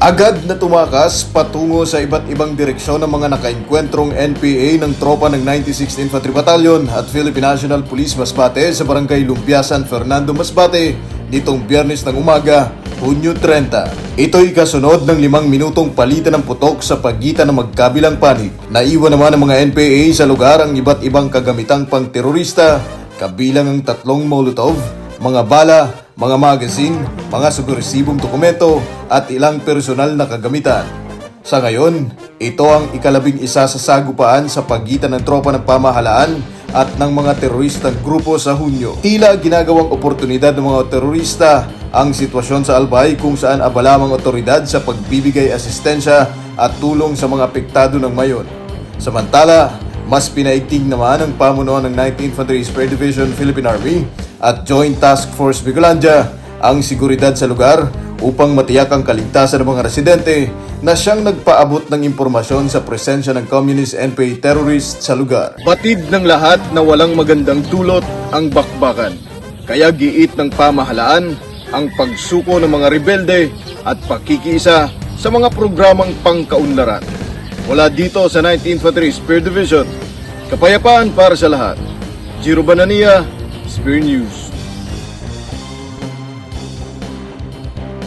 Agad na tumakas patungo sa iba't ibang direksyon ng mga nakaengkwentrong NPA ng tropa ng 96th Infantry Battalion at Philippine National Police Masbate sa Barangay Lumpia, San Fernando, Masbate nitong Biyernes ng umaga, Hunyo 30. Ito'y kasunod ng 5 minutong palitan ng putok sa pagitan ng magkabilang panig. Naiwan naman ng mga NPA sa lugar ang iba't ibang kagamitang pang-terorista, kabilang ang 3 Molotov, mga bala, mga magazine, mga subversibong dokumento at ilang personal na kagamitan. Sa ngayon, ito ang ika-11 sa sagupaan sa pagitan ng tropa ng pamahalaan at ng mga teroristang grupo sa Hunyo. Tila ginagawang oportunidad ng mga terorista ang sitwasyon sa Albay kung saan abala ang otoridad sa pagbibigay asistensya at tulong sa mga apektado ng mayon. Samantala, mas pinaigting naman ang pamunuan ng 9th Infantry Spear Division Philippine Army at Joint Task Force Bicolandia ang seguridad sa lugar upang matiyak ang kaligtasan ng mga residente na siyang nagpaabot ng impormasyon sa presensya ng Communist NPA terrorists sa lugar. Batid ng lahat na walang magandang dulot ang bakbakan. Kaya giit ng pamahalaan ang pagsuko ng mga rebelde at pakikiisa sa mga programang pangkaunlaran. Wala dito sa 9th Infantry Spear Division, kapayapaan para sa lahat. Jiro Banania, Spear News.